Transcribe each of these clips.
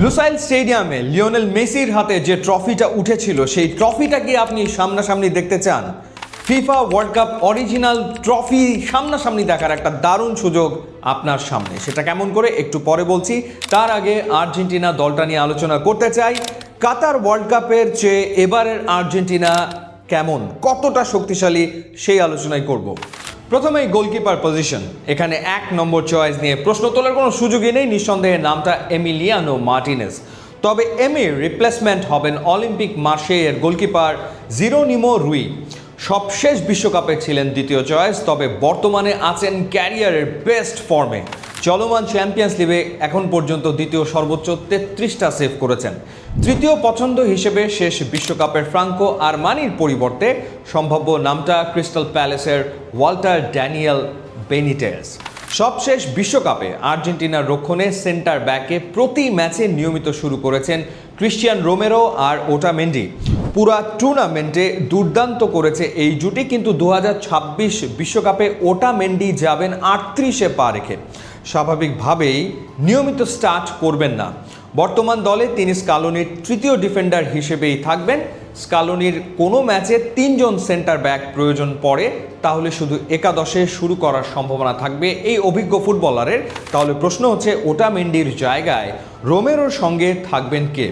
Lusail স্টেডিয়ামে Lionel মেসির হাতে যে ট্রফিটা উঠেছিল সেই ট্রফিটা কি আপনি সামনাসামনি দেখতে চান? FIFA world cup original trophy সামনাসামনি দেখার একটা দারুণ সুযোগ আপনার সামনে। সেটা কেমন করে একটু পরে বলছি। তার আগে আর্জেন্টিনা দলটা নিয়ে আলোচনা করতে চাই। কাতার ওয়ার্ল্ড কাপের চেয়ে এবারের আর্জেন্টিনা কেমন, কতটা শক্তিশালী সেই আলোচনাই করব। প্রথমেই গোলকিপার পজিশন, এখানে 1 নম্বর চয়েস নিয়ে প্রশ্ন তোলার কোনো সুযোগই নেই। নিঃসন্দেহে নামটা এমিলিয়ানো মার্টিনেজ। তবে এমির রিপ্লেসমেন্ট হবেন অলিম্পিক মার্শেইয়ের গোলকিপার জেরোনিমো রুই। সবশেষ বিশ্বকাপে ছিলেন দ্বিতীয় চয়েস, তবে বর্তমানে আছেন ক্যারিয়ারের বেস্ট ফর্মে। চলমান চ্যাম্পিয়ন্স লিগে এখন পর্যন্ত দ্বিতীয় সর্বোচ্চ 33টা সেভ করেছেন। তৃতীয় পছন্দ হিসেবে শেষ বিশ্বকাপের ফ্রাঙ্কো আরমানির পরিবর্তে সম্ভাব্য নামটা ক্রিস্টাল প্যালেসের ওয়াল্টার ড্যানিয়েল বেনিটেজ। সবশেষ বিশ্বকাপে আর্জেন্টিনার রক্ষণে সেন্টার ব্যাকে প্রতি ম্যাচে নিয়মিত শুরু করেছেন ক্রিস্টিয়ান রোমেরো আর ওটামেন্ডি। পুরা টুর্নামেন্টে দুর্দান্ত করেছে এই জুটি, কিন্তু 2026 বিশ্বকাপে ওটামেন্ডি যাবেন 38-এ পা রেখে। স্বাভাবিকভাবেই নিয়মিত স্টার্ট করবেন না। বর্তমান দলে তিনি স্কালোনির তৃতীয় ডিফেন্ডার হিসেবেই থাকবেন। স্কালোনির কোনো ম্যাচে 3 জন সেন্টার ব্যাক প্রয়োজন পড়ে, তাহলে শুধু একাদশে শুরু করার সম্ভাবনা থাকবে এই অভিজ্ঞ ফুটবলারের। তাহলে প্রশ্ন হচ্ছে, ওটামেন্ডির জায়গায় রোমেরোর সঙ্গে থাকবেন কে?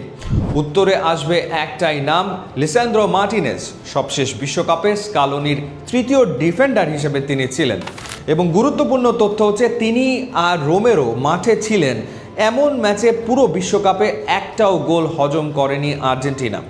উত্তরে আসবে একটাই নাম, লিসান্দ্রো মার্টিনেজ। সবশেষ বিশ্বকাপে স্কালোনির তৃতীয় ডিফেন্ডার হিসেবে তিনি ছিলেন, এবং গুরুত্বপূর্ণ তথ্য হচ্ছে তিনি আর রোমেরো মাঠে ছিলেন এমন ম্যাচে পুরো বিশ্বকাপে একটাও গোল হজম করেনি আর্জেন্টিনা।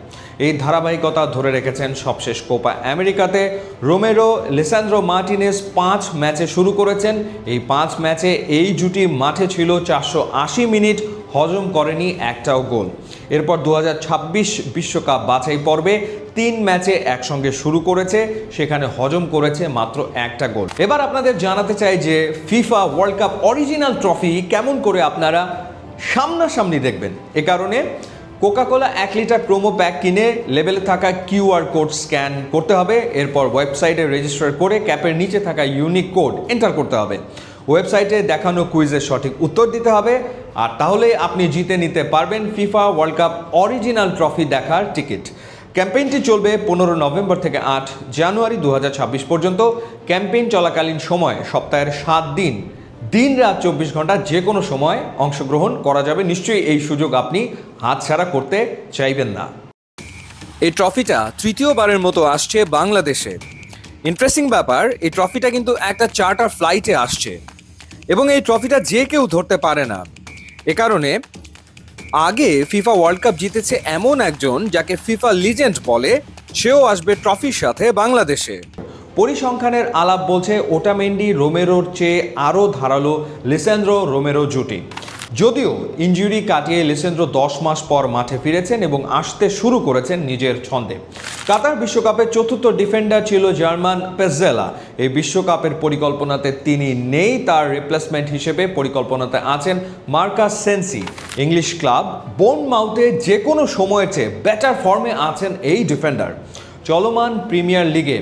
এই ধারাবাহিকতা ধরে রেখেছেন সবশেষ কোপা আমেরিকাতে। রোমেরো, লিসান্দ্রো মার্টিনেজ 5 ম্যাচে শুরু করেছেন। এই 5 ম্যাচে এই জুটি মাঠে ছিল 480 মিনিট, হজম করেনি একটাও গোল। এরপর 2026 বিশ্বকাপ বাছাই পর্বে 3 ম্যাচে একসঙ্গে শুরু করেছে, সেখানে হজম করেছে মাত্র একটা গোল। এবার আপনাদের জানাতে চাই যে FIFA world cup original trophy কেমন করে আপনারা সামনাসামনি দেখবেন। এ কারণে কোকাকোলা 1 লিটার প্রোমো প্যাক কিনে লেবেলে থাকা QR কোড স্ক্যান করতে হবে। এরপর ওয়েবসাইটে রেজিস্টার করে ক্যাপের নিচে থাকা ইউনিক কোড এন্টার করতে হবে। ওয়েবসাইটে দেখানো কুইজের সঠিক উত্তর দিতে হবে, আর তাহলে আপনি জিতে নিতে পারবেন FIFA world cup original trophy দেখার টিকিট। ক্যাম্পেইনটি চলবে 15 নভেম্বর থেকে 8 জানুয়ারি 2026 পর্যন্ত। ক্যাম্পেইন চলাকালীন সময় সপ্তাহের 7 দিন, দিন রাত 24 ঘন্টা যে কোনো সময় অংশগ্রহণ করা যাবে। নিশ্চয়ই এই সুযোগ আপনি হাতছাড়া করতে চাইবেন না। এই ট্রফিটা তৃতীয়বারের মতো আসছে বাংলাদেশে। ইন্টারেস্টিং ব্যাপার, এই ট্রফিটা কিন্তু একটা চার্টার ফ্লাইটে আসছে, এবং এই ট্রফিটা যে কেউ ধরতে পারে না। এ কারণে আগে ফিফা ওয়ার্ল্ড কাপ জিতেছে এমন একজন যাকে ফিফা লিজেন্ড বলে, সেও আসবে ট্রফির সাথে বাংলাদেশে। পরিসংখ্যানের আলাপ বলছে ওটামেন্ডি রোমেরোর চেয়ে আরও ধারালো লিসান্দ্রো রোমেরো জুটি। যদিও ইনজুরি কাটিয়ে লিসান্দ্রো 10 মাস পর মাঠে ফিরেছেন এবং আসতে শুরু করেছেন নিজের ছন্দে। কাতার বিশ্বকাপের চতুর্থ ডিফেন্ডার ছিল জার্মান পেজেলা। এই বিশ্বকাপের পরিকল্পনাতে তিনি নেই, তার রিপ্লেসমেন্ট হিসেবে পরিকল্পনাতে আছেন মার্কাস সেন্সি। ইংলিশ ক্লাব বোর্নমাউথে যে কোনো সময়ের চেয়ে বেটার ফর্মে আছেন এই ডিফেন্ডার। চলমান প্রিমিয়ার লিগে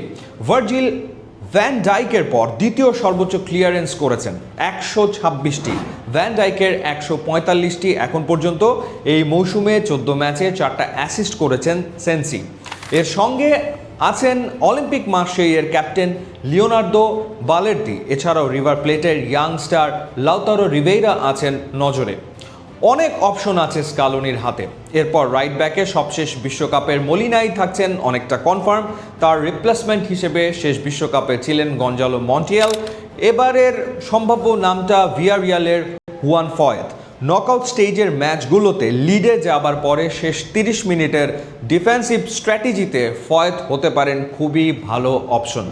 ভার্জিল ভ্যান ডাইকের পর দ্বিতীয় সর্বোচ্চ ক্লিয়ারেন্স করেছেন 126টি। ভ্যান ডাইকের 145টি এখন পর্যন্ত। এই মৌসুমে 14 ম্যাচে 4টা অ্যাসিস্ট করেছেন সেন্সি। এর সঙ্গে আছেন অলিম্পিক মার্শেইয়ের ক্যাপ্টেন লিওনার্দো বালের্দি। এছাড়াও রিভার প্লেটের ইয়াংস্টার লাউতারো রিভেইরা আছেন নজরে। অনেক অপশন আছে স্কালোনির হাতে। এরপর রাইট ব্যাকে সবশেষ বিশ্বকাপের মলিনাই থাকছেন অনেকটা কনফার্ম। তার রিপ্লেসমেন্ট হিসেবে শেষ বিশ্বকাপে ছিলেন গঞ্জালো মন্টিয়াল। এবারের সম্ভাব্য নামটা ভিয়ারিয়ালের হুয়ান ফয়েত। নকআউট স্টেজের ম্যাচগুলোতে লিডে যাবার পরে শেষ 30 মিনিটের ডিফেন্সিভ স্ট্র্যাটেজিতে ফয়েত হতে পারেন খুবই ভালো অপশন।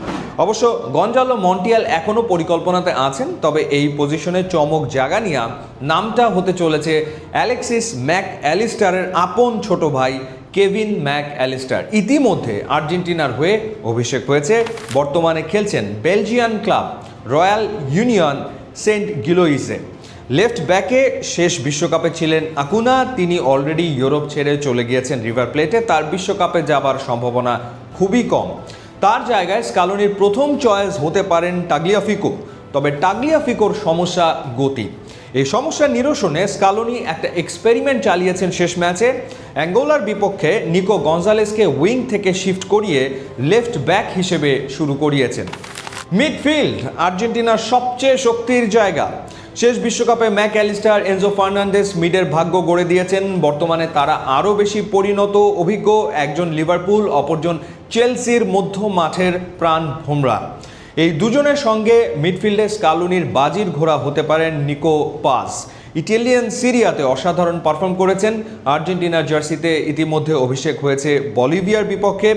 অবশ্য গঞ্জালো মন্টিয়াল এখনও পরিকল্পনাতে আছেন, তবে এই পজিশনে চমক জাগানিয়া নামটা হতে চলেছে অ্যালেক্সিস ম্যাক অ্যালিস্টারের আপন ছোট ভাই কেভিন ম্যাক অ্যালিস্টার। ইতিমধ্যে আর্জেন্টিনার হয়ে অভিষেক হয়েছে। বর্তমানে খেলছেন Belgian club Royal Union Saint গিলোইসে। লেফট ব্যাকে শেষ বিশ্বকাপে ছিলেন আকুনা। তিনি অলরেডি ইউরোপ ছেড়ে চলে গিয়েছেন রিভার প্লেটে। তার বিশ্বকাপে যাবার সম্ভাবনা খুবই কম। তার জায়গায় স্কালোনির প্রথম চয়েস হতে পারেন টাগলিয়াফিকো। তবে টাগলিয়াফিকোর সমস্যা গতি। এই সমস্যা নিরসনে স্কালোনি একটা এক্সপেরিমেন্ট চালিয়েছেন শেষ ম্যাচে। অ্যাঙ্গোলার বিপক্ষে নিকো গঞ্জালেসকে উইং থেকে শিফট করিয়ে লেফট ব্যাক হিসেবে শুরু করিয়েছেন। মিডফিল্ড আর্জেন্টিনার সবচেয়ে শক্তির জায়গা। শেষ বিশ্বকাপে ম্যাক অ্যালিস্টার, এনজো ফার্নান্ডেস মিডের ভাগ্য গড়ে দিয়েছেন। বর্তমানে তারা আরও বেশি পরিণত, অভিজ্ঞ, একজন লিভারপুল, অপরজন চেলসির মধ্য মাঠের প্রাণ ভোমরা। এই দুজনের সঙ্গে মিডফিল্ডে স্কালোনির বাজির ঘোড়া হতে পারেন নিকো পাস। ইটালিয়ান সিরিয়াতে অসাধারণ পারফর্ম করেছেন। আর্জেন্টিনার জার্সিতে ইতিমধ্যে অভিষেক হয়েছে বলিভিয়ার বিপক্ষে।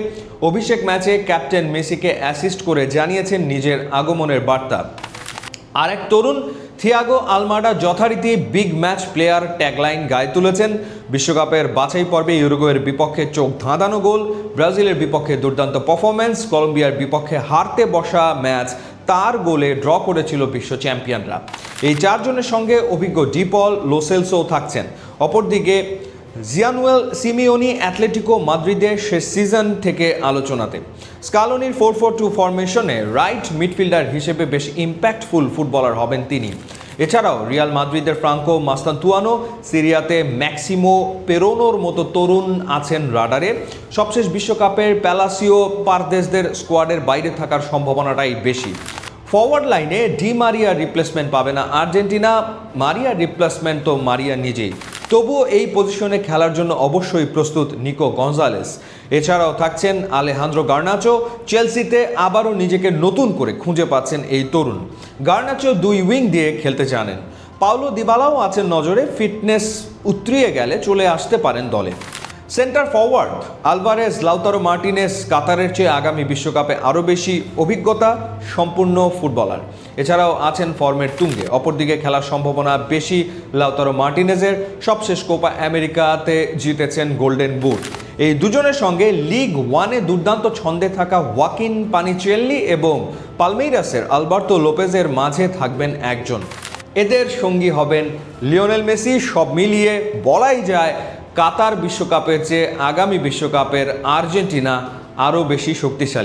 অভিষেক ম্যাচে ক্যাপ্টেন মেসিকে অ্যাসিস্ট করে জানিয়েছেন নিজের আগমনের বার্তা। আরেক তরুণ থিয়াগো আলমাডা যথারীতি বিগ ম্যাচ প্লেয়ার ট্যাগলাইন গায়ে তুলেছেন। বিশ্বকাপের বাছাই পর্বে ইউরুগুয়ের বিপক্ষে চোখ ধাঁধানো গোল, ব্রাজিলের বিপক্ষে দুর্দান্ত পারফরম্যান্স, কলম্বিয়ার বিপক্ষে হারতে বসা ম্যাচ তার গোলে ড্র করেছিল বিশ্ব চ্যাম্পিয়নরা। এই চারজনের সঙ্গে অভিজ্ঞ ডিপল, লোসেলসও থাকছেন। অপরদিকে জিয়ানুয়েল সিমিওনি অ্যাথলেটিকো মাদ্রিদের শেষ সিজন থেকে আলোচনাতে। স্কালোনির 4-4-2 ফরমেশনে রাইট মিডফিল্ডার হিসেবে বেশ ইম্প্যাক্টফুল ফুটবলার হবেন তিনি। এছাড়াও রিয়াল মাদ্রিদের ফ্রাঙ্কো মাস্তান্তুয়ানো, সিরিয়াতে ম্যাক্সিমো পেরোনোর মতো তরুণ আছেন রাডারে। সবশেষ বিশ্বকাপের প্যালাসিও পারদেসদের স্কোয়াডের বাইরে থাকার সম্ভাবনাটাই বেশি। ফরওয়ার্ড লাইনে ডি মারিয়ার রিপ্লেসমেন্ট পাবে না আর্জেন্টিনা। মারিয়ার রিপ্লেসমেন্ট তো মারিয়া নিজেই। তবুও এই পজিশনে খেলার জন্য অবশ্যই প্রস্তুত নিকো গঞ্জালেস। এছাড়াও থাকছেন আলেহান্দ্রো গার্নাচো। চেলসিতে আবারও নিজেকে নতুন করে খুঁজে পাচ্ছেন এই তরুণ। গার্নাচো দুই উইং দিয়ে খেলতে জানেন। পাওলো দিবালাও আছেন নজরে, ফিটনেস উতরিয়ে গেলে চলে আসতে পারেন দলে। Centre forward Alvarez, Lautaro Martinez কাতারের চেয়ে আগামী বিশ্বকাপে আরও বেশি অভিজ্ঞতা সম্পূর্ণ ফুটবলার। এছাড়াও আছেন ফর্মের তুঙ্গে। অপরদিকে খেলার সম্ভাবনা বেশি লাউতারো মার্টিনেজের। সবশেষ কোপা আমেরিকাতে জিতেছেন গোল্ডেন বুট। এই দুজনের সঙ্গে লিগ ওয়ানে দুর্দান্ত ছন্দে থাকা ওয়াকিন পানিচেল্লি এবং পালমেইরাসের আলবার্তো লোপেজের মাঝে থাকবেন একজন। এদের সঙ্গী হবেন লিওনেল মেসি। সব মিলিয়ে বলাই যায় কাতার বিশ্বকাপের চেয়ে আগামী বিশ্বকাপের আর্জেন্টিনা আরও বেশি শক্তিশালী।